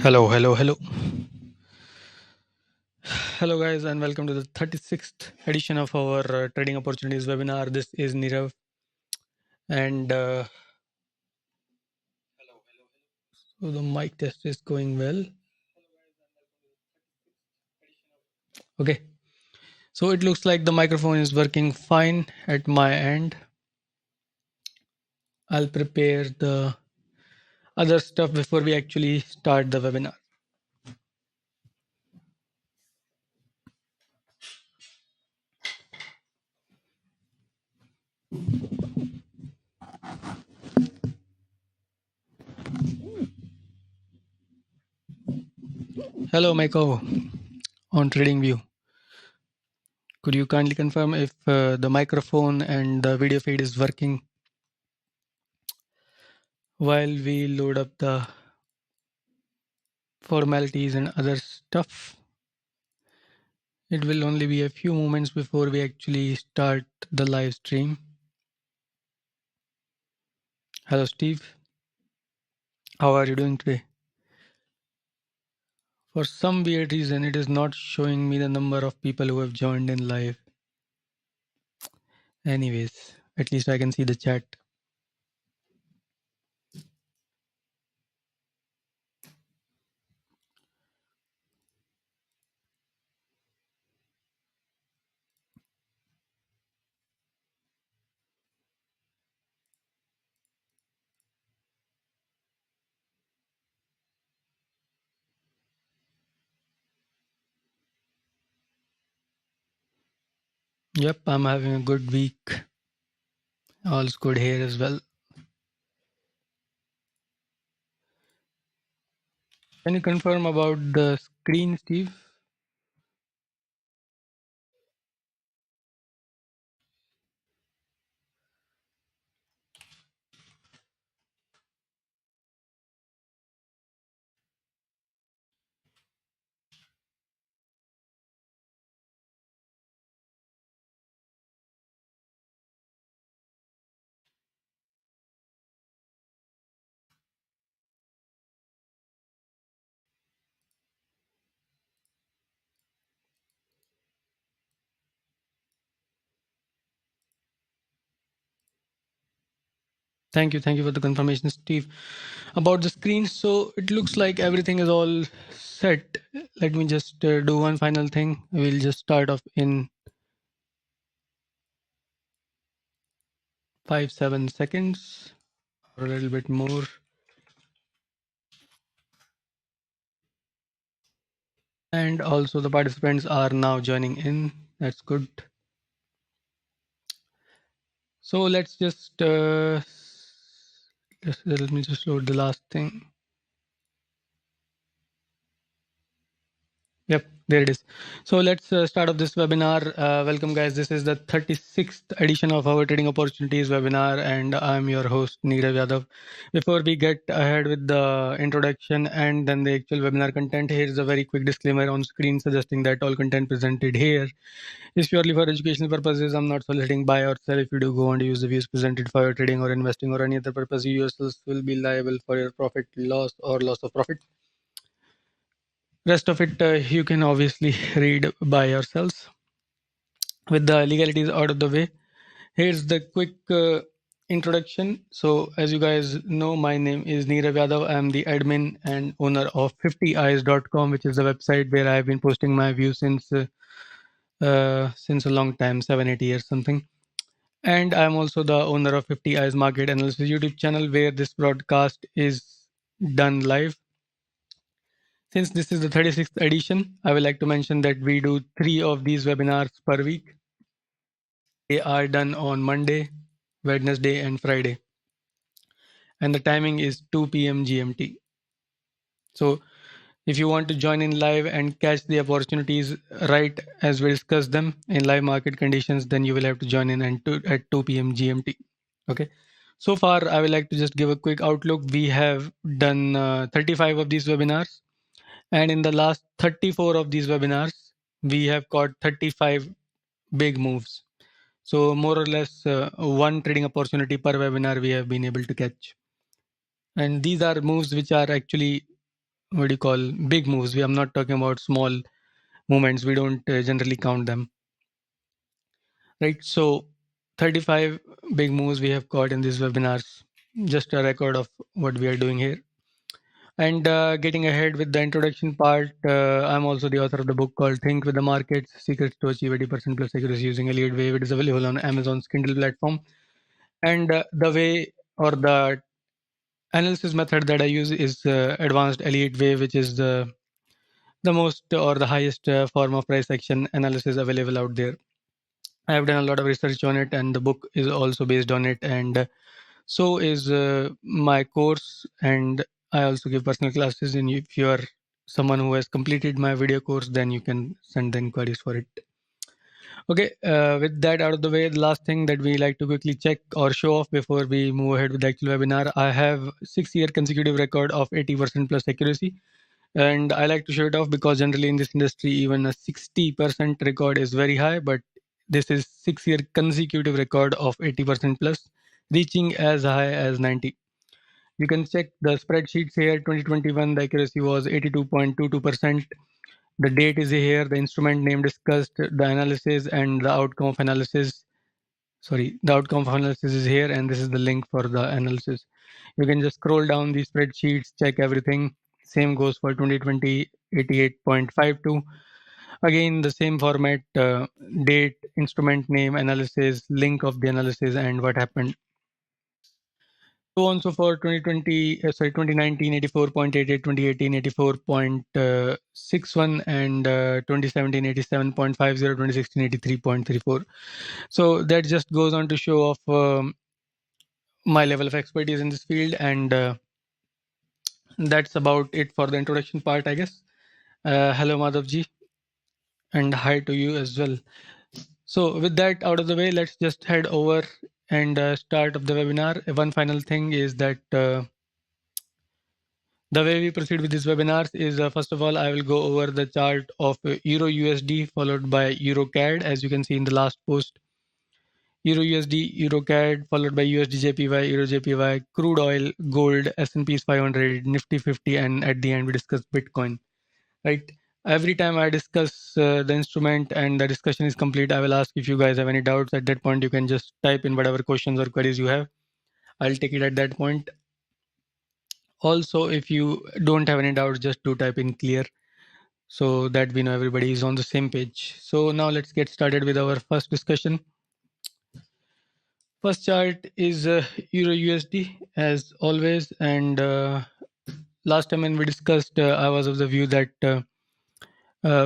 Hello, hello, hello. Hello, guys, and welcome to the 36th edition of our Trading Opportunities webinar. This is Nirav. And so the mic test is going well. Okay. So it looks like the microphone is working fine at my end. I'll prepare the other stuff before we actually start the webinar. Hello, Michael, on TradingView. Could you kindly confirm if the microphone and the video feed is working while we load up the formalities and other stuff? It will only be a few moments before we actually start the live stream. Hello, Steve. How are you doing today? For some weird reason, it is not showing me the number of people who have joined in live. Anyways, at least I can see the chat. Yep, I'm having a good week. All's good here as well. Can you confirm about the screen, Steve? Thank you for the confirmation, Steve. About the screen, so it looks like everything is all set. Let me just do one final thing. We'll just start off in 5-7 seconds or a little bit more. And also the participants are now joining in. That's good. So let's just let me just load the last thing. Yep, there it is. So let's start off this webinar. Welcome, guys. This is the 36th edition of our Trading Opportunities webinar, and I'm your host, Neerav Yadav. Before we get ahead with the introduction and then the actual webinar content, here's a very quick disclaimer on screen suggesting that all content presented here is purely for educational purposes. I'm not soliciting buy or sell. If you do go on to use the views presented for your trading or investing or any other purpose, you yourselves will be liable for your profit, loss, or loss of profit. Rest of it you can obviously read by yourselves. With the legalities out of the way, here's the quick introduction. So as you guys know, my name is Neerav Yadav. I'm the admin and owner of 50eyes.com, which is the website where I've been posting my views since a long time, 7-8 years something. And I'm also the owner of 50 Eyes Market Analysis YouTube channel, where this broadcast is done live. Since this is the 36th edition, I would like to mention that we do 3 of these webinars per week. They are done on Monday, Wednesday, and Friday. And the timing is 2 PM GMT. So if you want to join in live and catch the opportunities right as we discuss them in live market conditions, then you will have to join in at 2 PM GMT. Okay. So far, I would like to just give a quick outlook. We have done 35 of these webinars. And in the last 34 of these webinars, we have got 35 big moves. So more or less one trading opportunity per webinar we have been able to catch. And these are moves which are actually what do you call, big moves. I'm not talking about small movements. We don't generally count them, right? So 35 big moves we have caught in these webinars. Just a record of what we are doing here. And getting ahead with the introduction part, I'm also the author of the book called Think with the Markets: Secrets to Achieve 80% plus accuracy using Elliott Wave. It is available on Amazon's Kindle platform. And the way or the analysis method that I use is advanced Elliott Wave, which is the most or the highest form of price action analysis available out there. I have done a lot of research on it, and the book is also based on it. And so is my course. And I also give personal classes. And if you are someone who has completed my video course, then you can send the inquiries for it. Okay, with that out of the way, the last thing that we like to quickly check or show off before we move ahead with the actual webinar, I have 6-year consecutive record of 80% plus accuracy. And I like to show it off because generally in this industry, even a 60% record is very high, but this is 6-year consecutive record of 80% plus, reaching as high as 90. You can check the spreadsheets here. 2021, the accuracy was 82.22%. The date is here, the instrument name discussed, the analysis, and the outcome of analysis. Sorry, the outcome of analysis is here, and this is the link for the analysis. You can just scroll down these spreadsheets, check everything. Same goes for 2020, 88.52. Again, the same format, date, instrument name, analysis, link of the analysis, and what happened. So on so for 2020, 2019, 84.88, 2018, 84.61, and 2017, 87.50, 2016, 83.34. So that just goes on to show off my level of expertise in this field. And that's about it for the introduction part, I guess. Hello, Madhavji, and hi to you as well. So with that out of the way, let's just head over and start of the webinar. One final thing is that the way we proceed with these webinars is first of all, I will go over the chart of Euro USD followed by EURCAD, as you can see in the last post. Euro USD, EURCAD followed by USDJPY, EURJPY, crude oil, gold, S&P's 500, Nifty 50, and at the end we discuss Bitcoin. Right? Every time I discuss the instrument and the discussion is complete, I will ask if you guys have any doubts. At that point, you can just type in whatever questions or queries you have. I'll take it at that point. Also, if you don't have any doubts, just do type in clear so that we know everybody is on the same page. So now let's get started with our first discussion. First chart is Euro USD as always. And last time when we discussed, I was of the view that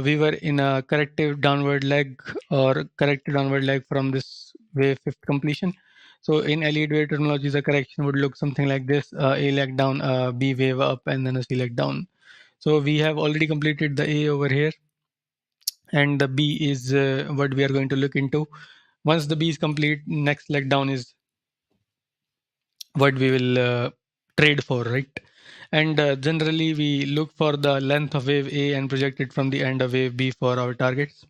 we were in a corrective downward leg or corrected downward leg from this wave fifth completion. So in Elliott Wave terminology, the correction would look something like this: A leg down, B wave up, and then a C leg down. So we have already completed the A over here, and the B is what we are going to look into. Once the B is complete, next leg down is what we will trade for, right? And generally we look for the length of wave A and project it from the end of wave B for our targets.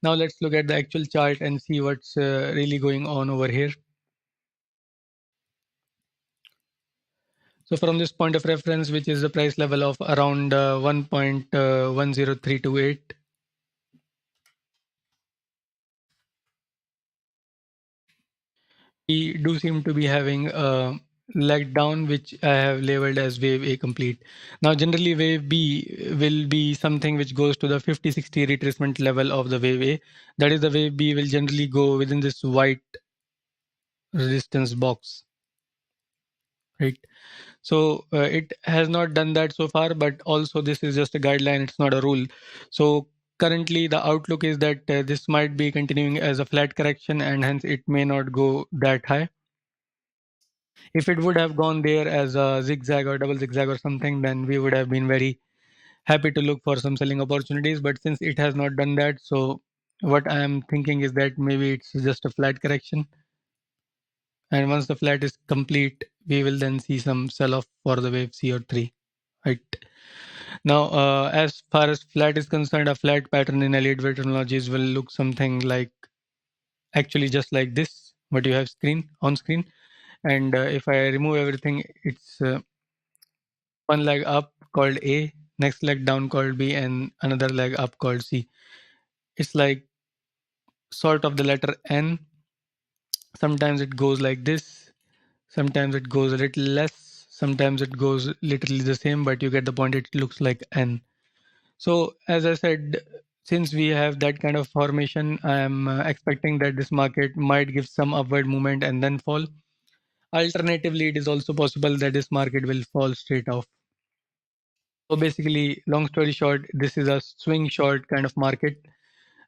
Now let's look at the actual chart and see what's really going on over here. So from this point of reference, which is the price level of around 1.10328, we do seem to be having a leg down, which I have labeled as wave A complete. Now generally wave B will be something which goes to the 50-60 retracement level of the wave A. That is, the wave B will generally go within this white resistance box, right? So it has not done that so far, but also this is just a guideline, it's not a rule. So currently the outlook is that this might be continuing as a flat correction, and hence it may not go that high. If it would have gone there as a zigzag or double zigzag or something, then we would have been very happy to look for some selling opportunities. But since it has not done that, so what I am thinking is that maybe it's just a flat correction. And once the flat is complete, we will then see some sell off for the wave C or 3. Right. Now, as far as flat is concerned, a flat pattern in Elliott Wave terminologies will look something like actually just like this, what you have on screen. And if I remove everything, it's one leg up, called A, next leg down called B, and another leg up called C. It's like sort of the letter N. Sometimes it goes like this, sometimes it goes a little less, sometimes it goes literally the same, but you get the point, it looks like N. So as I said, since we have that kind of formation, I am expecting that this market might give some upward movement and then fall. Alternatively, it is also possible that this market will fall straight off. So basically, long story short, this is a swing short kind of market,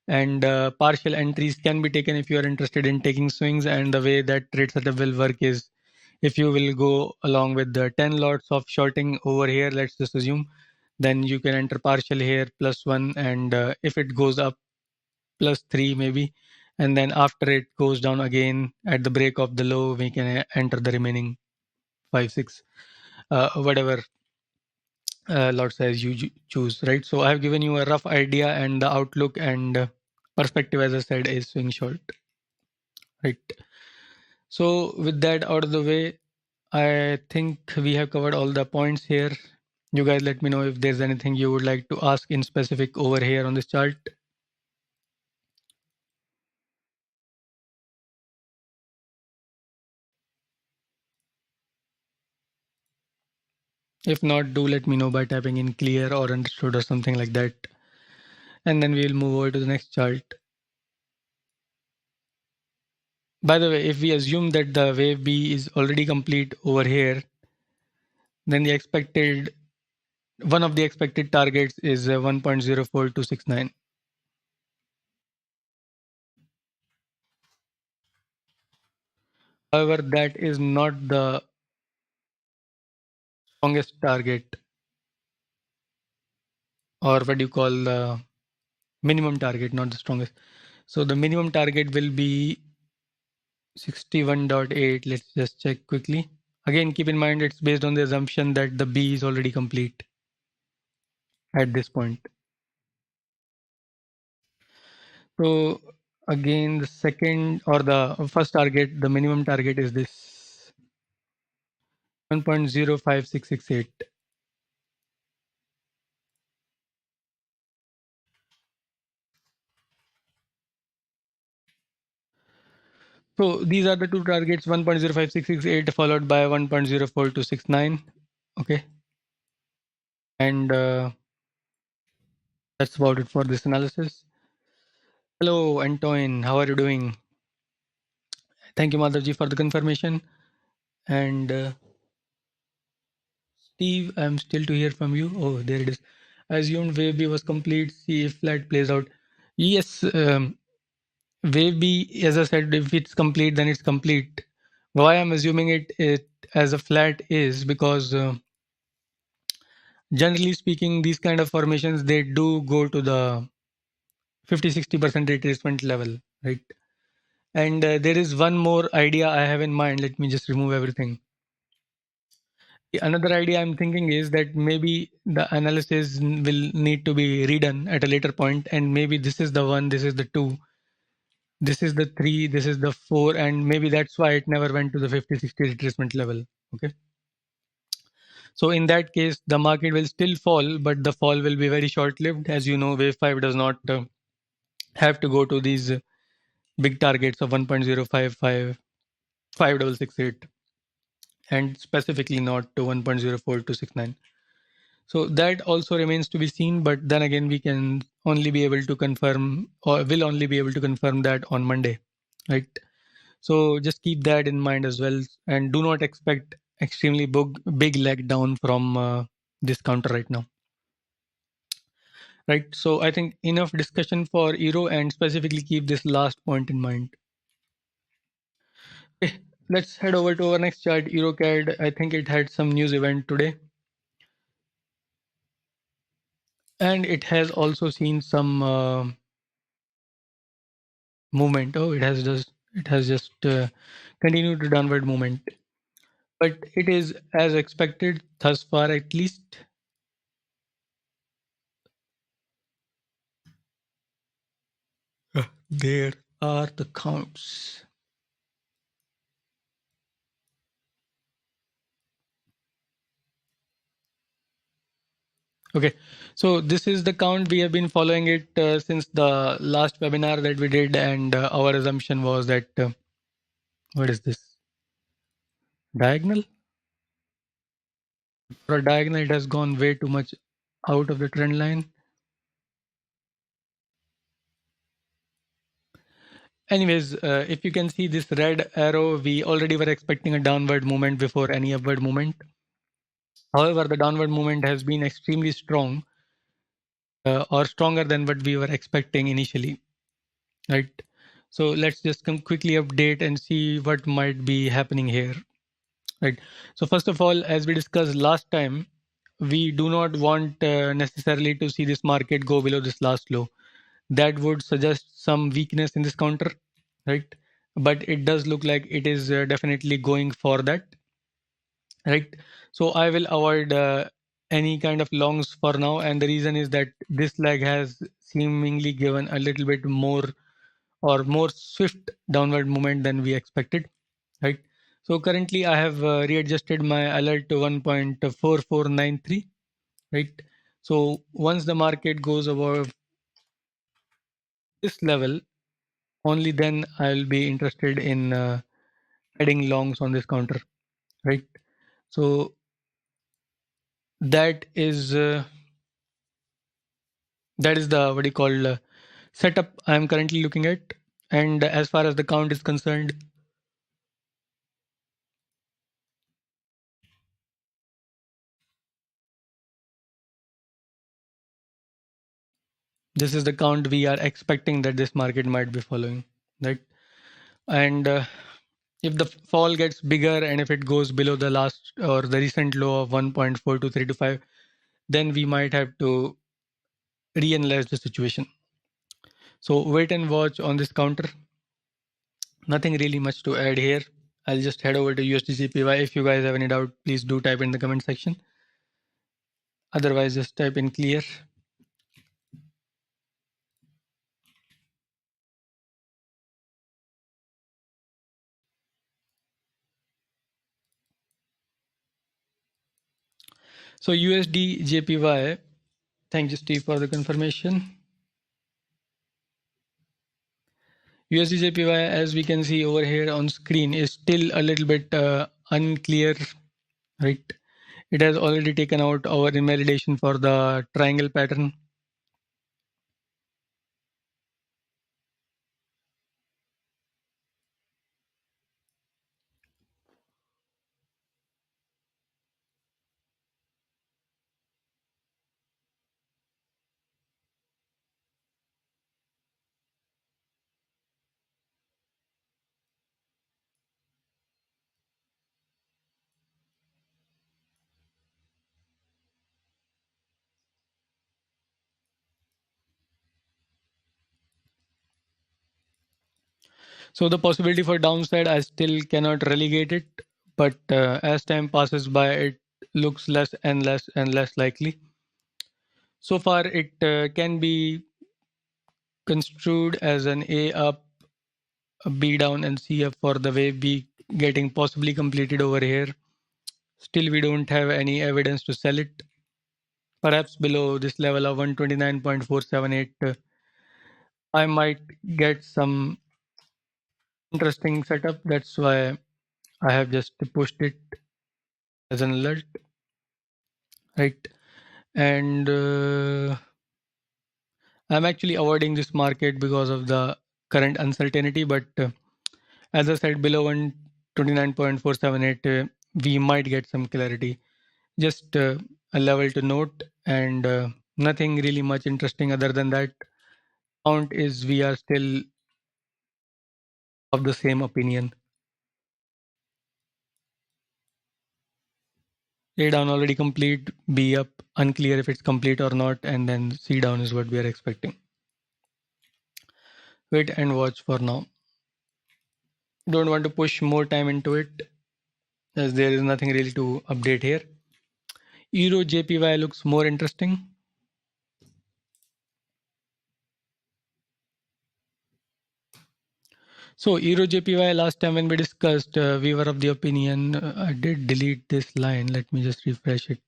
and partial entries can be taken if you are interested in taking swings. And the way that trade setup will work is, if you will go along with the 10 lots of shorting over here, let's just assume, then you can enter partial here +1, and if it goes up +3 maybe, and then after it goes down again at the break of the low, we can enter the remaining 5 6 whatever lot size you choose, right? So I have given you a rough idea, and the outlook and perspective, as I said, is swing short, right? So with that out of the way, I think we have covered all the points here. You guys let me know if there's anything you would like to ask in specific over here on this chart. If not, do let me know by typing in clear or understood or something like that. And then we'll move over to the next chart. By the way, if we assume that the wave B is already complete over here, then the expected one of the expected targets is 1.04269. However, that is not the strongest target, or what do you call the minimum target, not the strongest. So the minimum target will be 61.8. Let's just check quickly. Again, keep in mind it's based on the assumption that the B is already complete at this point. So again, the second or the first target, the minimum target is this 1.05668. So these are the two targets, 1.05668 followed by 1.04269. Okay. And that's about it for this analysis. Hello, Antoine. How are you doing? Thank you, Madhavji, for the confirmation. And Steve, I'm still to hear from you. Oh, there it is. I assumed wave B was complete. See if flat plays out. Yes, wave B, as I said, if it's complete, then it's complete. Why I'm assuming it as a flat is because generally speaking, these kind of formations, they do go to the 50-60% retracement level, right? And there is one more idea I have in mind. Let me just remove everything. Another idea I'm thinking is that maybe the analysis will need to be redone at a later point, and maybe this is the one, this is the two, this is the three, this is the four, and maybe that's why it never went to the 50-60 retracement level. Okay. So in that case, the market will still fall, but the fall will be very short-lived. As you know, wave 5 does not have to go to these big targets of 1.055, 5668, and specifically not to 1.04269. So that also remains to be seen, but then again, we can only be able to confirm, or will only be able to confirm that on Monday, right? So just keep that in mind as well, and do not expect extremely big leg down from this counter right now. Right. So I think enough discussion for Euro, and specifically keep this last point in mind. Okay, let's head over to our next chart, EURCAD. I think it had some news event today. And it has also seen some movement. Oh, it has just continued the downward movement. But it is as expected thus far, at least. There are the counts. Okay, so this is the count. We have been following it since the last webinar that we did, and our assumption was that what is this diagonal? For a diagonal, it has gone way too much out of the trend line. Anyways, if you can see this red arrow, we already were expecting a downward movement before any upward movement. However, the downward movement has been extremely strong, or stronger than what we were expecting initially, right? So let's just come quickly update and see what might be happening here, right? So first of all, as we discussed last time, we do not want necessarily to see this market go below this last low. That would suggest some weakness in this counter, right? But it does look like it is definitely going for that, right? So I will avoid any kind of longs for now, and the reason is that this leg has seemingly given a little bit more or more swift downward movement than we expected, right? So currently I have readjusted my alert to 1.4493, right? So once the market goes above this level, only then I'll be interested in adding longs on this counter, right? So that is the what do you call setup I'm currently looking at. And as far as the count is concerned, this is the count we are expecting that this market might be following, right? And if the fall gets bigger and if it goes below the last or the recent low of 1.42325, then we might have to reanalyze the situation. So wait and watch on this counter. Nothing really much to add here. I'll just head over to USDJPY. If you guys have any doubt, please do type in the comment section. Otherwise, just type in clear. So USDJPY, thank you, Steve, for the confirmation. USDJPY, as we can see over here on screen, is still a little bit unclear, right? It has already taken out our invalidation for the triangle pattern. So the possibility for downside, I still cannot relegate it, but as time passes by, it looks less and less and less likely. So far, it can be construed as an A up, a B down, and C up for the wave B getting possibly completed over here. Still, we don't have any evidence to sell it. Perhaps below this level of 129.478, I might get some interesting setup. That's why I have just pushed it as an alert, right? And I'm actually avoiding this market because of the current uncertainty. But as I said, below 129.478, we might get some clarity. Just a level to note, and nothing really much interesting other than that. Count is we are still of the same opinion. A down already complete, B up unclear if it's complete or not, and then C down is what we are expecting. Wait and watch for now. Don't want to push more time into it as there is nothing really to update here. EURJPY looks more interesting. So EURJPY, last time when we discussed, we were of the opinion, I did delete this line. Let me just refresh it.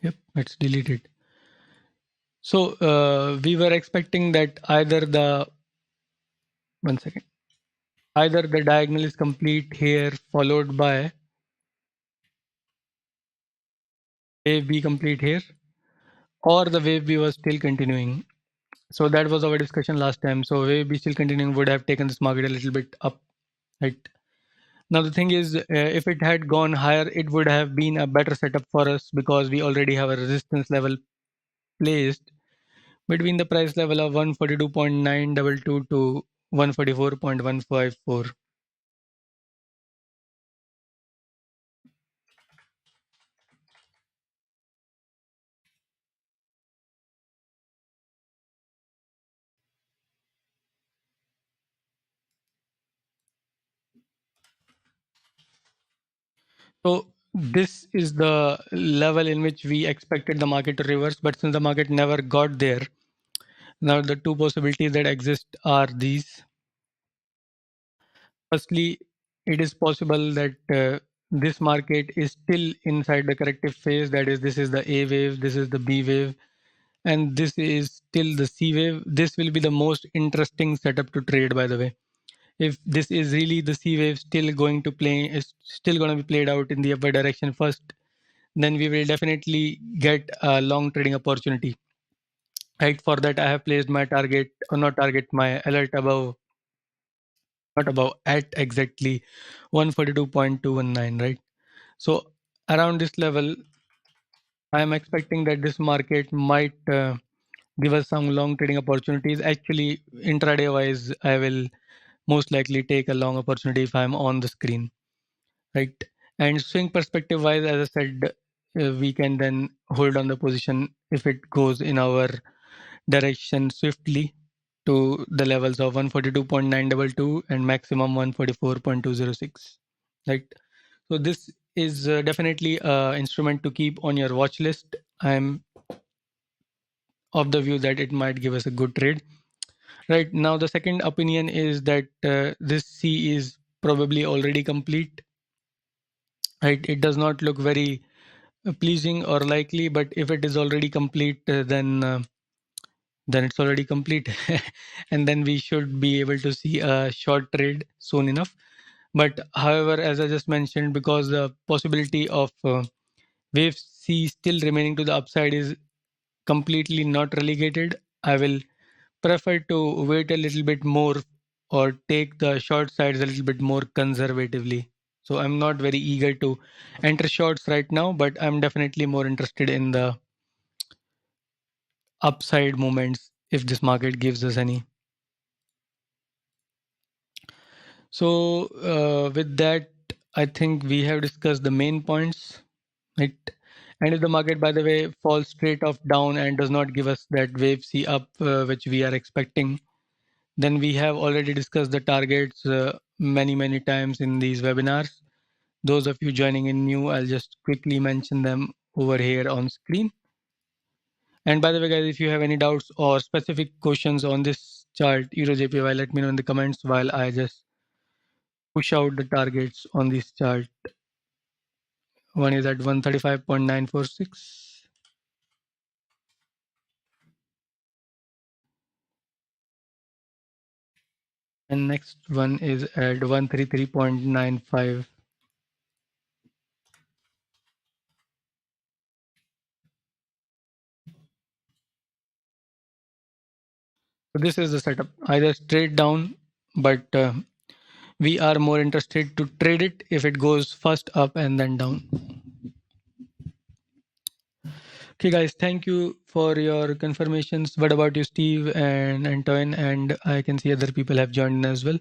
Yep, it's deleted. So we were expecting that either the one second, either the diagonal is complete here, followed by wave B complete here, or the wave B was still continuing. So that was our discussion last time. So wave B still continuing would have taken this market a little bit up, right? Now the thing is, if it had gone higher, it would have been a better setup for us because we already have a resistance level placed between the price level of 142.922 to 144.154. So this is the level in which we expected the market to reverse, but since the market never got there, now the two possibilities that exist are these. Firstly, it is possible that this market is still inside the corrective phase. That is, this is the A wave, this is the B wave, and this is still the C wave. This will be the most interesting setup to trade, by the way. If this is really the C wave still going to play, is still going to be played out in the upward direction first, then we will definitely get a long trading opportunity. Right, for that I have placed my target, or not target, my alert above, not above, at exactly 142.219, right? So around this level, I am expecting that this market might give us some long trading opportunities. Actually, intraday wise, I will most likely take a long opportunity if I'm on the screen, right? And swing perspective wise, as I said, we can then hold on the position if it goes in our direction swiftly to the levels of 142.922 and maximum 144.206, right? So this is definitely an instrument to keep on your watch list. I'm of the view that it might give us a good trade. Right now, the second opinion is that this C is probably already complete. Right, it does not look very pleasing or likely, but if it is already complete, then it's already complete, and then we should be able to see a short trade soon enough. But however, as I just mentioned, because the possibility of wave C still remaining to the upside is completely not relegated, I will prefer to wait a little bit more or take the short sides a little bit more conservatively. So I'm not very eager to enter shorts right now, but I'm definitely more interested in the upside moments if this market gives us any. So with that, I think we have discussed the main points, right? And if the market, by the way, falls straight off down and does not give us that wave C up, which we are expecting, then we have already discussed the targets many times in these webinars. Those of you joining in new, I'll just quickly mention them over here on screen. And by the way, guys, if you have any doubts or specific questions on this chart, EURJPY, let me know in the comments while I just push out the targets on this chart. One is at 135.946. And next one is at 133.95. So this is the setup, either straight down, but we are more interested to trade it if it goes first up and then down. Okay, guys, thank you for your confirmations. What about you, Steve and Antoine? And I can see other people have joined in as well.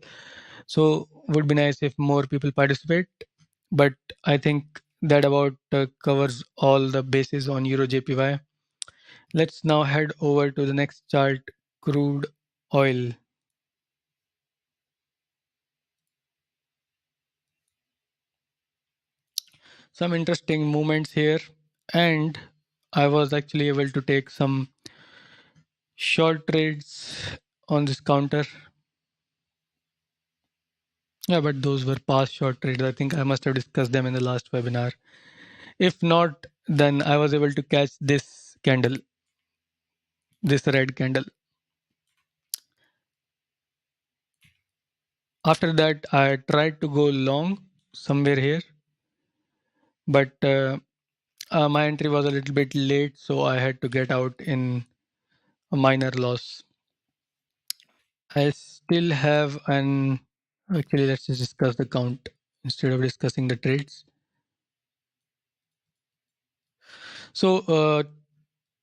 So would be nice if more people participate. But I think that about covers all the bases on EURJPY. Let's now head over to the next chart, crude oil. Some interesting movements here, and I was actually able to take some short trades on this counter. Yeah, but those were past short trades. I think I must have discussed them in the last webinar. If not, then I was able to catch this candle, this red candle. After that, I tried to go long somewhere here, but my entry was a little bit late, so I had to get out in a minor loss. I still have an. Actually, let's just discuss the count instead of discussing the trades. So,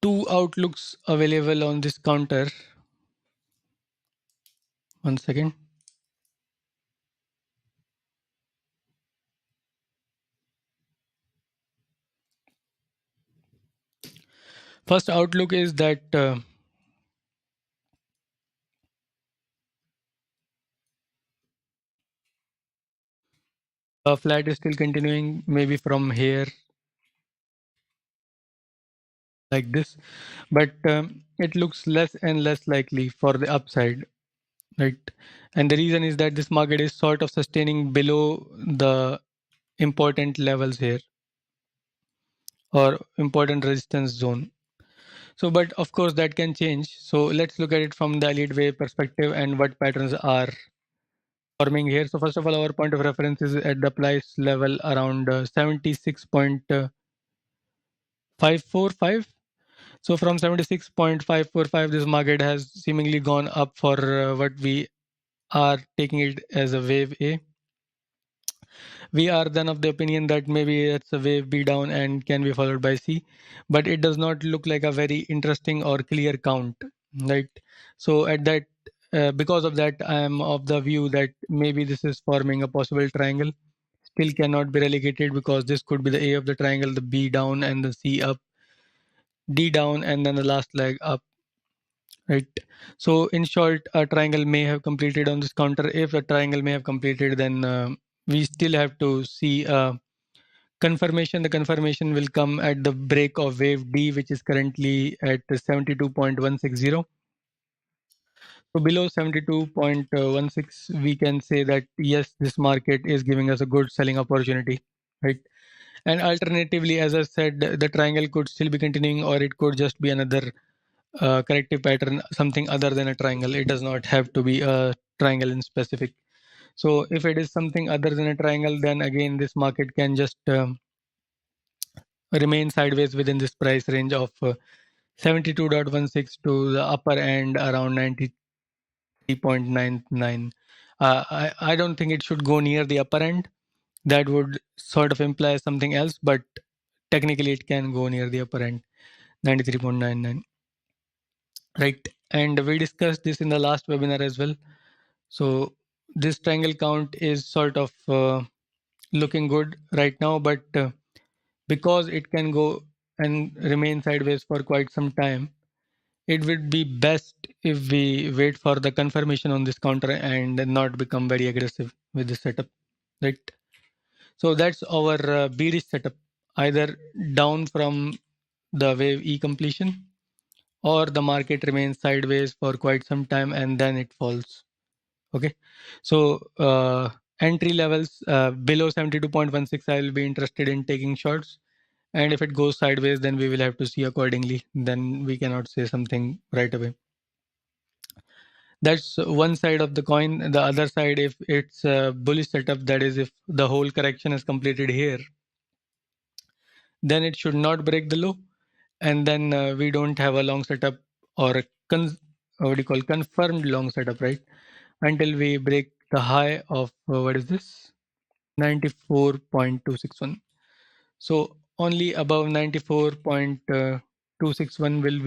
two outlooks available on this counter. One second. First outlook is that flat is still continuing, maybe from here like this, but it looks less and less likely for the upside, right? And the reason is that this market is sort of sustaining below the important levels here or important resistance zone. So, but of course that can change. So let's look at it from the Elliott Wave perspective and what patterns are forming here. So first of all, our point of reference is at the price level around 76.545. So from 76.545, this market has seemingly gone up for what we are taking it as a wave A. We are then of the opinion that maybe it's a wave B down and can be followed by C, but it does not look like a very interesting or clear count, right? So at that, because of that, I am of the view that maybe this is forming a possible triangle. Still cannot be relegated because this could be the A of the triangle, the B down and the C up, D down, and then the last leg up, right? So in short, a triangle may have completed on this counter. If a triangle may have completed, then we still have to see a confirmation. The confirmation will come at the break of wave D, which is currently at 72.160. So below 72.16, we can say that yes, this market is giving us a good selling opportunity, right? And alternatively, as I said, the triangle could still be continuing, or it could just be another corrective pattern, something other than a triangle. It does not have to be a triangle in specific. So if it is something other than a triangle, then again, this market can just remain sideways within this price range of 72.16 to the upper end around 93.99. I don't think it should go near the upper end. That would sort of imply something else, but technically it can go near the upper end, 93.99. Right. And we discussed this in the last webinar as well. So this triangle count is sort of looking good right now, but because it can go and remain sideways for quite some time, it would be best if we wait for the confirmation on this counter and not become very aggressive with the setup, right? So that's our bearish setup, either down from the wave E completion or the market remains sideways for quite some time and then it falls. Okay, so entry levels below 72.16, I will be interested in taking shorts. And if it goes sideways, then we will have to see accordingly. Then we cannot say something right away. That's one side of the coin. The other side, if it's a bullish setup, that is, if the whole correction is completed here, then it should not break the low. And then we don't have a long setup or a what do you call confirmed long setup, right? Until we break the high of what is this 94.261. So only above 94.261 will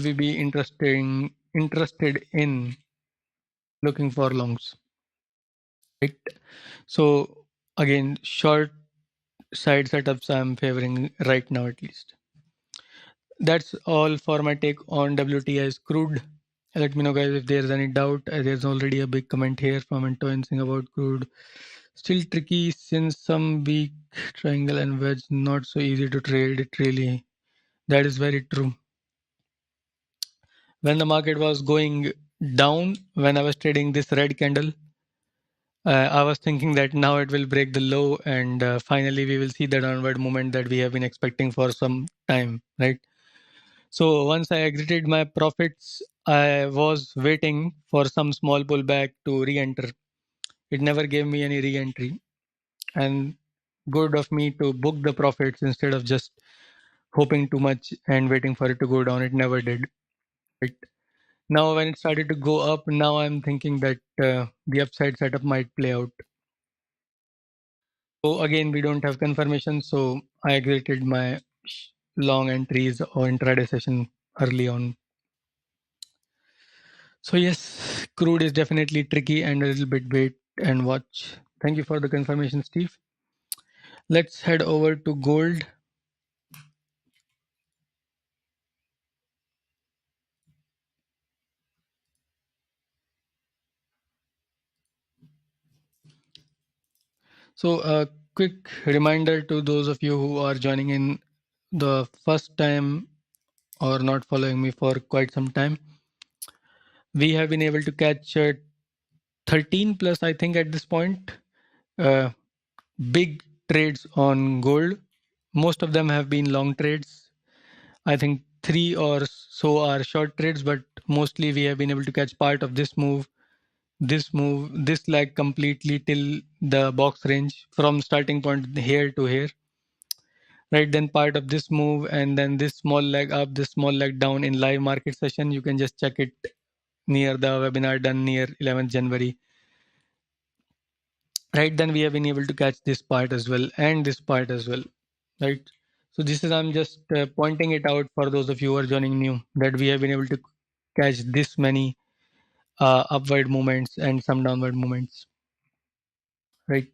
we be interested in looking for longs, right? So again, short side setups I'm favoring right now at least. That's all for my take on WTI's crude. Let me know, guys, if there's any doubt. There's already a big comment here from Antoine saying about crude. Still tricky since some weak triangle and wedge, not so easy to trade it really. That is very true. When the market was going down, when I was trading this red candle, I was thinking that now it will break the low, and finally we will see the downward movement that we have been expecting for some time, right? So once I exited my profits, I was waiting for some small pullback to re-enter. It never gave me any re-entry, and good of me to book the profits instead of just hoping too much and waiting for it to go down. It never did. Right now, when it started to go up, now I'm thinking that the upside setup might play out. So again, we don't have confirmation, so I exited my long entries or intraday session early on. So yes, crude is definitely tricky and a little bit wait and watch. Thank you for the confirmation, Steve. Let's head over to gold. So a quick reminder to those of you who are joining in the first time or not following me for quite some time. We have been able to catch 13 plus, I think, at this point. Uh, Big trades on gold. Most of them have been long trades. I think 3 or so are short trades, but mostly we have been able to catch part of this move, this leg completely till the box range from starting point here to here. Right, then part of this move and then this small leg up, this small leg down in live market session. You can just check it near the webinar done near 11th January. Right, then we have been able to catch this part as well and this part as well. Right, so this is, I'm just pointing it out for those of you who are joining new, that we have been able to catch this many upward movements and some downward movements. Right,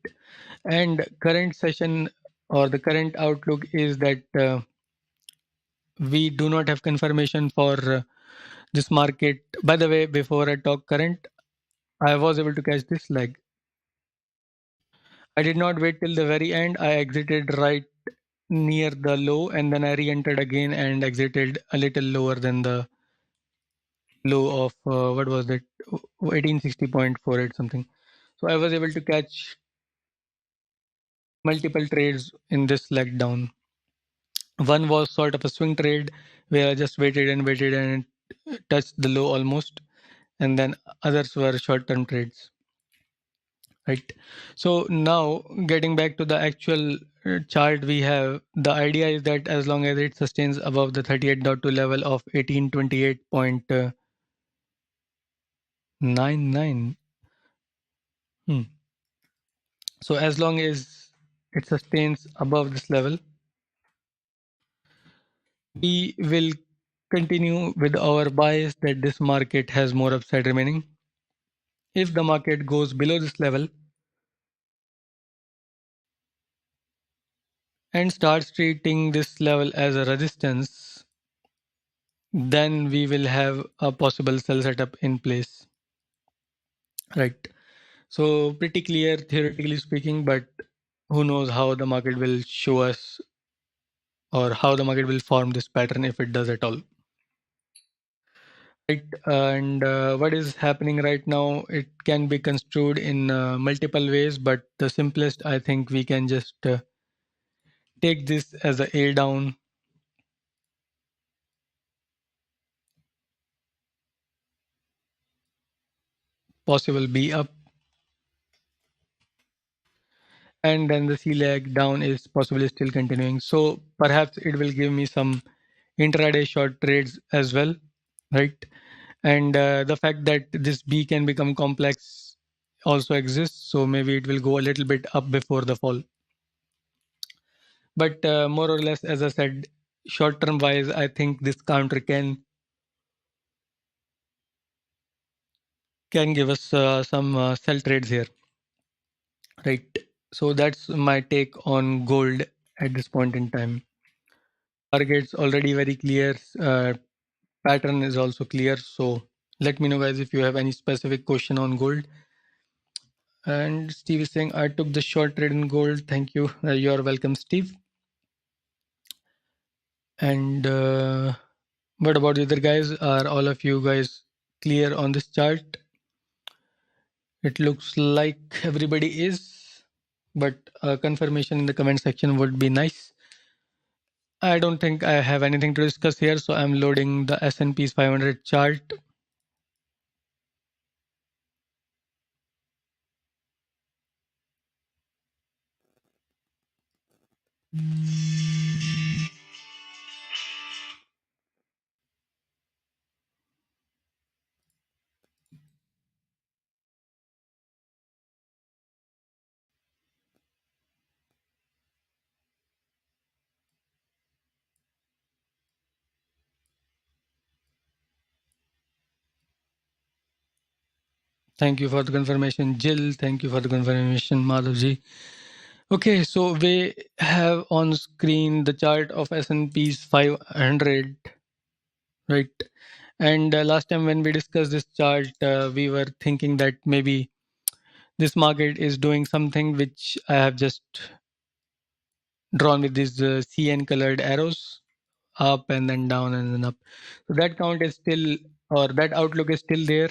and current session or the current outlook is that we do not have confirmation for this market. By the way, before I talk current, I was able to catch this leg. I did not wait till the very end. I exited right near the low and then I re-entered again and exited a little lower than the low of what was that, 1860.48 something. So I was able to catch multiple trades in this leg down. One was sort of a swing trade where I just waited and it touched the low almost, and then others were short-term trades. Right. So now getting back to the actual chart we have, the idea is that as long as it sustains above the 38.2 level of 1828.99. Hmm. So as long as it sustains above this level, we will continue with our bias that this market has more upside remaining. If the market goes below this level and starts treating this level as a resistance, then we will have a possible sell setup in place. Right. So pretty clear theoretically speaking, but who knows how the market will show us or how the market will form this pattern if it does at all. Right. And what is happening right now, it can be construed in multiple ways, but the simplest, I think we can just take this as a A down, possible B up, and then the C leg down is possibly still continuing. So perhaps it will give me some intraday short trades as well, right? And the fact that this B can become complex also exists, so maybe it will go a little bit up before the fall. But more or less, as I said, short term wise, I think this counter can give us some sell trades here, right? So that's my take on gold at this point in time. Targets already very clear. Pattern is also clear. So let me know, guys, if you have any specific question on gold. And Steve is saying, I took the short trade in gold. Thank you. You're welcome, Steve. And what about the other guys? Are all of you guys clear on this chart? It looks like everybody is, but confirmation in the comment section would be nice. I don't think I have anything to discuss here, so I'm loading the S&P's 500 chart. Thank you for the confirmation, Jill. Thank you for the confirmation, Madhavji. Okay, so we have on screen the chart of S&P's 500, right? And last time when we discussed this chart, we were thinking that maybe this market is doing something which I have just drawn with these CN colored arrows, up and then down and then up. So that count is still, or that outlook is still there,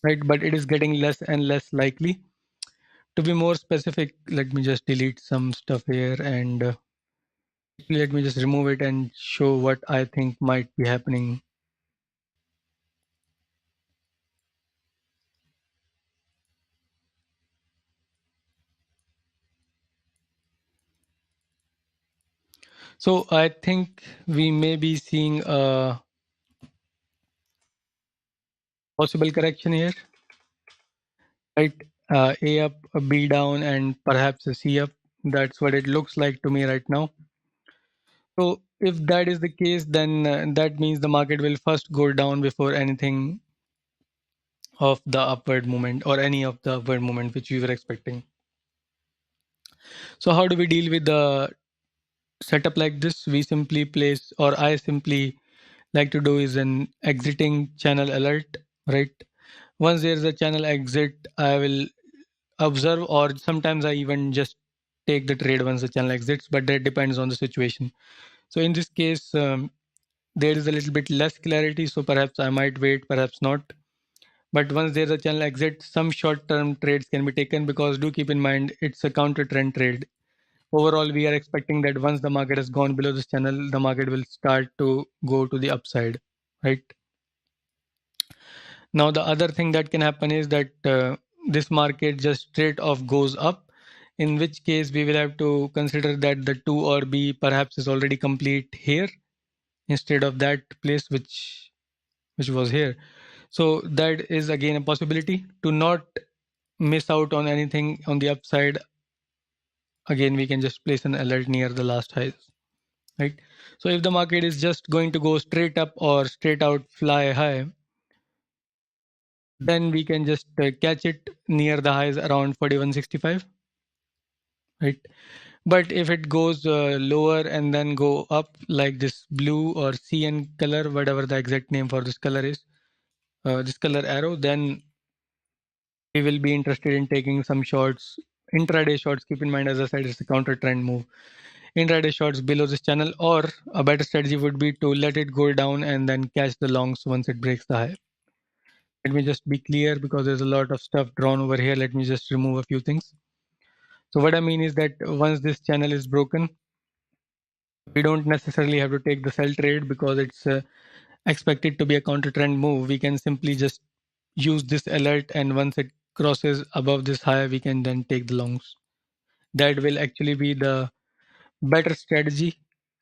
right? But it is getting less and less likely. To be more specific, let me just delete some stuff here and let me just remove it and show what I think might be happening. So I think we may be seeing a possible correction here, right? A up, a B down, and perhaps a C up. That's what it looks like to me right now. So if that is the case, then that means the market will first go down before anything of the upward movement or any of the upward movement which we were expecting. So how do we deal with the setup like this? We simply place, or I simply like to do is an exiting channel alert, right? Once there's a channel exit, I will observe, or sometimes I even just take the trade once the channel exits, but that depends on the situation. So in this case, there is a little bit less clarity, so perhaps I might wait, perhaps not. But once there's a channel exit, some short-term trades can be taken, because do keep in mind it's a counter trend trade. Overall, we are expecting that once the market has gone below this channel, the market will start to go to the upside, right? Now, the other thing that can happen is that this market just straight off goes up, in which case we will have to consider that the 2 or B perhaps is already complete here instead of that place which was here. So that is again a possibility. To not miss out on anything on the upside, again we can just place an alert near the last highs, right? So if the market is just going to go straight up or straight out fly high, then we can just catch it near the highs around 41.65, right? But if it goes lower and then go up like this blue or CN color, whatever the exact name for this color is, this color arrow, then we will be interested in taking some shorts, intraday shorts. Keep in mind, as I said, it's a counter trend move. Intraday shorts below this channel, or a better strategy would be to let it go down and then catch the longs once it breaks the high. Let me just be clear, because there's a lot of stuff drawn over here. Let me just remove a few things. So what I mean is that once this channel is broken, we don't necessarily have to take the sell trade, because it's expected to be a counter trend move. We can simply just use this alert, and once it crosses above this high, we can then take the longs. That will actually be the better strategy.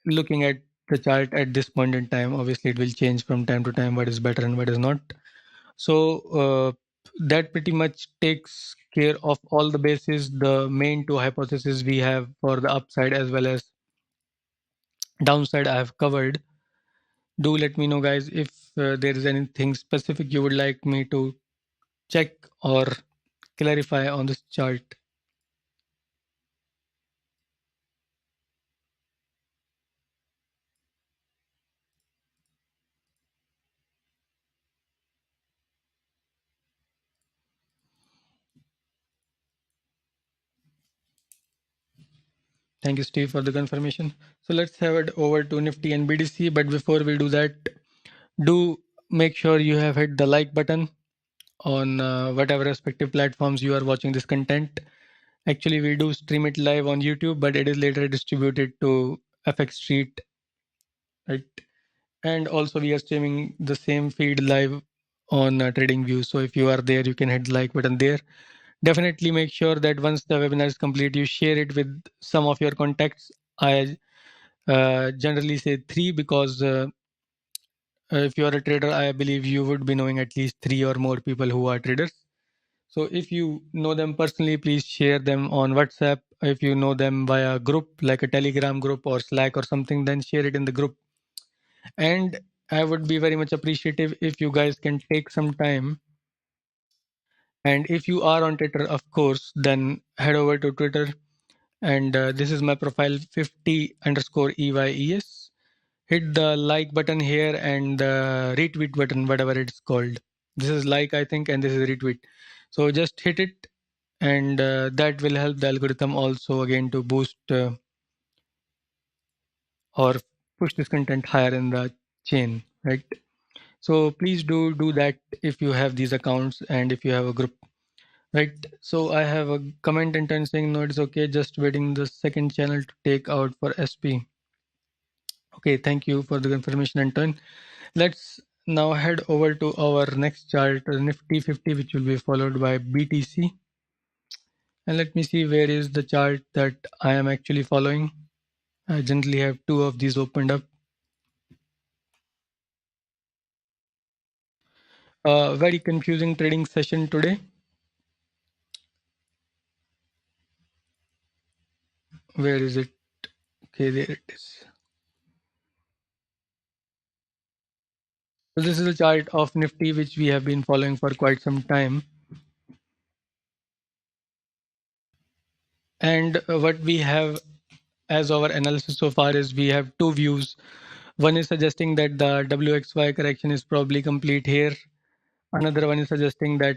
Looking at the chart at this point in time, obviously it will change from time to time what is better and what is not. So that pretty much takes care of all the bases, the main two hypotheses we have for the upside as well as downside I have covered. Do let me know, guys, if there is anything specific you would like me to check or clarify on this chart. Thank you, Steve, for the confirmation. So let's have it over to Nifty and BTC. But before we do that, do make sure you have hit the like button on whatever respective platforms you are watching this content. Actually, we do stream it live on YouTube, but it is later distributed to FX Street, right? And also, we are streaming the same feed live on TradingView. So if you are there, you can hit the like button there. Definitely make sure that once the webinar is complete, you share it with some of your contacts. I generally say three because if you are a trader, I believe you would be knowing at least three or more people who are traders. So if you know them personally, please share them on WhatsApp. If you know them via group like a Telegram group or Slack or something, then share it in the group. And I would be very much appreciative if you guys can take some time. And if you are on Twitter, of course, then head over to Twitter. And this is my profile 50 underscore EYES. Hit the like button here and the retweet button, whatever it's called. This is like, I think, and this is retweet. So just hit it, and that will help the algorithm also again to boost or push this content higher in the chain, right? So please do that if you have these accounts and if you have a group, right? So I have a comment in turn saying no, it's okay, just waiting the second channel to take out for SP. Okay, thank you for the confirmation, Anton. Let's now head over to our next chart, Nifty 50, which will be followed by BTC. And let me see where is the chart that I am actually following. I generally have two of these opened up. Very confusing trading session today. Where is it? Okay, there it is. So this is a chart of Nifty, which we have been following for quite some time. And what we have as our analysis so far is we have two views. One is suggesting that the WXY correction is probably complete here. Another one is suggesting that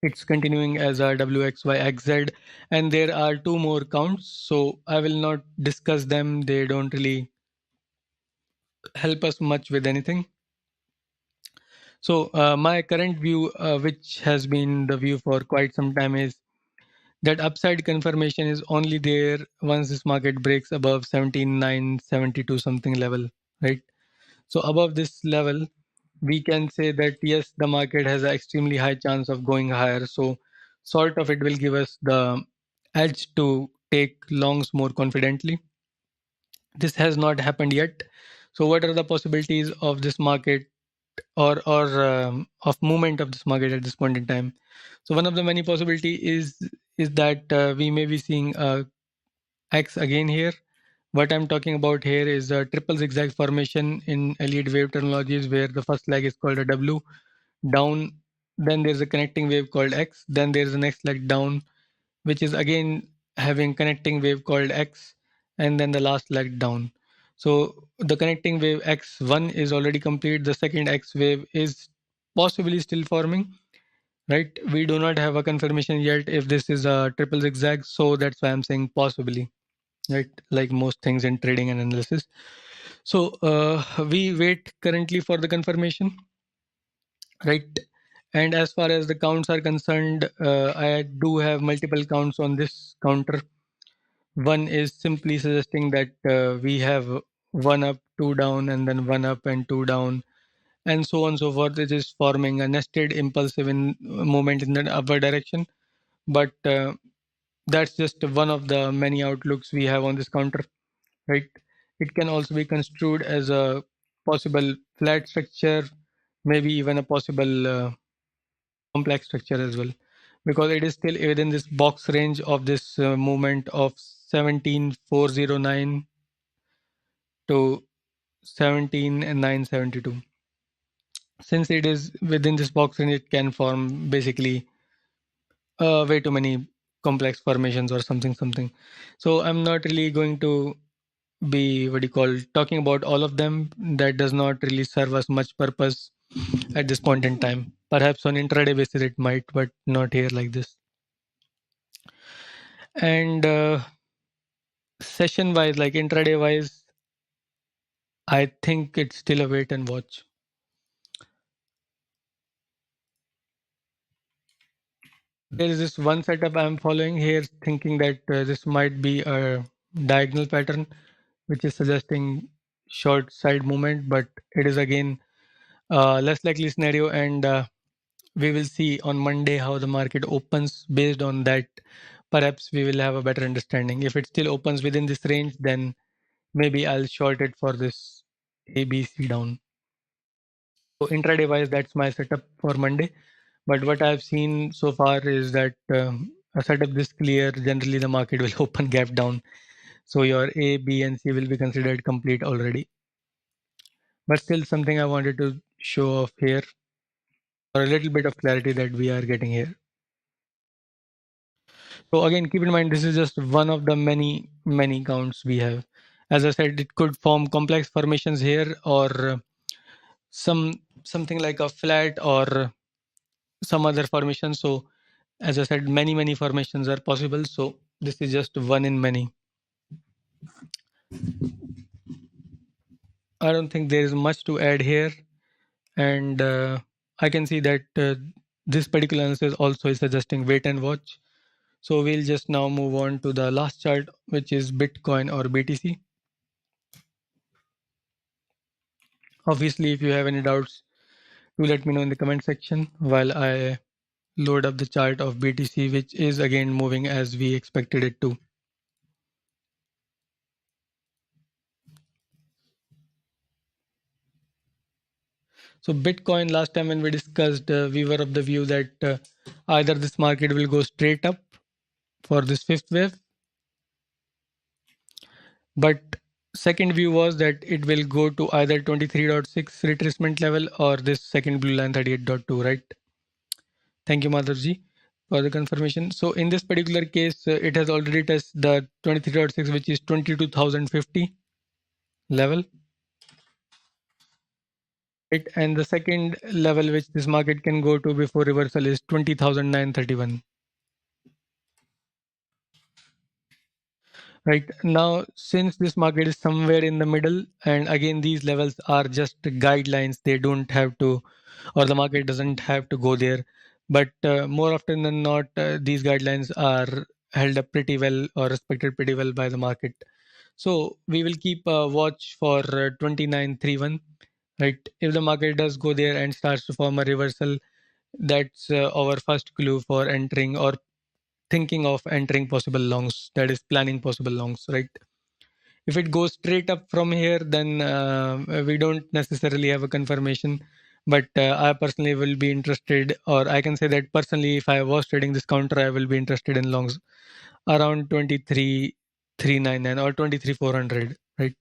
it's continuing as a WXYXZ, and there are two more counts. So I will not discuss them. They don't really help us much with anything. So my current view, which has been the view for quite some time, is that upside confirmation is only there once this market breaks above 17,972 something level, right? So above this level, we can say that yes, the market has an extremely high chance of going higher. So sort of it will give us the edge to take longs more confidently. This has not happened yet. So what are the possibilities of this market or of movement of this market at this point in time? So one of the many possibility is that we may be seeing X again here. What I'm talking about here is a triple zigzag formation in Elliott Wave terminologies, where the first leg is called a W down, then there's a connecting wave called X, then there's the next leg down, which is again having connecting wave called X, and then the last leg down. So the connecting wave X1 is already complete. The second X wave is possibly still forming, right? We do not have a confirmation yet if this is a triple zigzag, so that's why I'm saying possibly, right? Like most things in trading and analysis. So we wait currently for the confirmation, right? And as far as the counts are concerned, I do have multiple counts on this counter. One is simply suggesting that we have one up, two down, and then one up and two down, and so on and so forth. It is forming a nested impulsive in movement in the upward direction. But that's just one of the many outlooks we have on this counter, right? It can also be construed as a possible flat structure, maybe even a possible complex structure as well, because it is still within this box range of this movement of 17409 to 17972. Since it is within this box range, it can form basically way too many complex formations or something. So I'm not really going to be what you call talking about all of them. That does not really serve us much purpose at this point in time. Perhaps on intraday basis it might, but not here like this. And session wise, like intraday wise, I think it's still a wait and watch. There is this one setup I'm following here, thinking that this might be a diagonal pattern, which is suggesting short side movement, but it is again less likely scenario, and we will see on Monday how the market opens. Based on that, perhaps we will have a better understanding. If it still opens within this range, then maybe I'll short it for this ABC down. So intraday wise, that's my setup for Monday. But what I've seen so far is that a setup this clear, generally the market will open gap down. So your A, B, and C will be considered complete already. But still something I wanted to show off here for a little bit of clarity that we are getting here. So again, keep in mind, this is just one of the many counts we have. As I said, it could form complex formations here, or something like a flat or some other formation. So as I said, many formations are possible. So this is just one in many. I don't think there is much to add here, and I can see that this particular analysis also is suggesting wait and watch. So we'll just now move on to the last chart, which is Bitcoin or BTC. Obviously, if you have any doubts, do let me know in the comment section while I load up the chart of BTC, which is again moving as we expected it to. So Bitcoin, last time when we discussed, we were of the view that either this market will go straight up for this fifth wave, but second view was that it will go to either 23.6 retracement level or this second blue line 38.2, right? Thank you, Madhavji, for the confirmation. So in this particular case, it has already touched the 23.6, which is 22,050 level. Right, and the second level which this market can go to before reversal is 20,931. Right now, since this market is somewhere in the middle, and again these levels are just guidelines, they don't have to, or the market doesn't have to go there. But more often than not, these guidelines are held up pretty well or respected pretty well by the market. So we will keep a watch for 2931. Right, if the market does go there and starts to form a reversal, that's our first clue for entering or thinking of entering possible longs, that is planning possible longs, right? If it goes straight up from here, then we don't necessarily have a confirmation, but I personally will be interested, or I can say that personally, if I was trading this counter, I will be interested in longs around 23,399 or 23,400, right?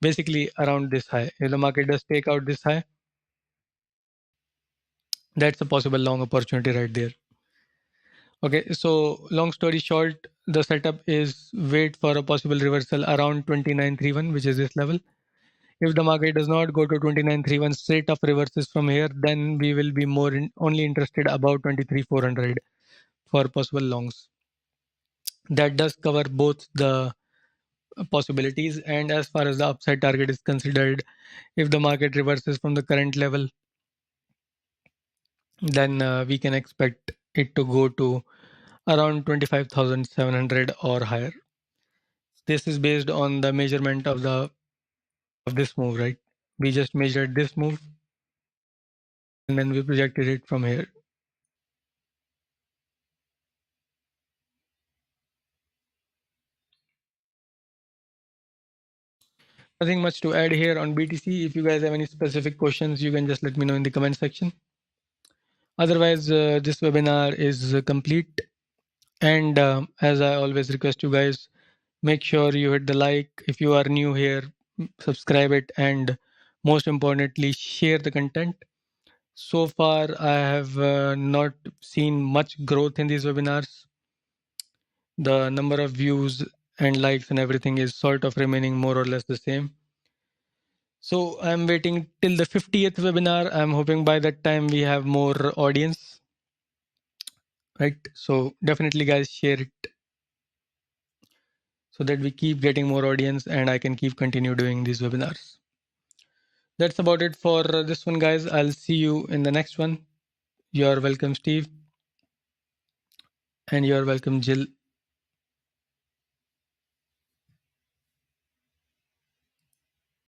Basically around this high. If the market does take out this high, that's a possible long opportunity right there. Okay, so long story short, the setup is wait for a possible reversal around 2931, which is this level. If the market does not go to 2931 straight up reverses from here, then we will be only interested about 23,400 for possible longs. That does cover both the possibilities, and as far as the upside target is considered, if the market reverses from the current level, then we can expect it to go to around 25,700 or higher. This is based on the measurement of this move, right? We just measured this move and then we projected it from here. Nothing much to add here on BTC. If you guys have any specific questions, you can just let me know in the comment section. Otherwise, this webinar is complete. And as I always request you guys, make sure you hit the like. If you are new here, subscribe it, and most importantly, share the content. So far, I have not seen much growth in these webinars. The number of views and likes and everything is sort of remaining more or less the same. So I'm waiting till the 50th webinar. I'm hoping by that time we have more audience, right? So definitely guys share it so that we keep getting more audience and I can keep continue doing these webinars. That's about it for this one, guys. I'll see you in the next one. You're welcome, Steve. And you're welcome, Jill.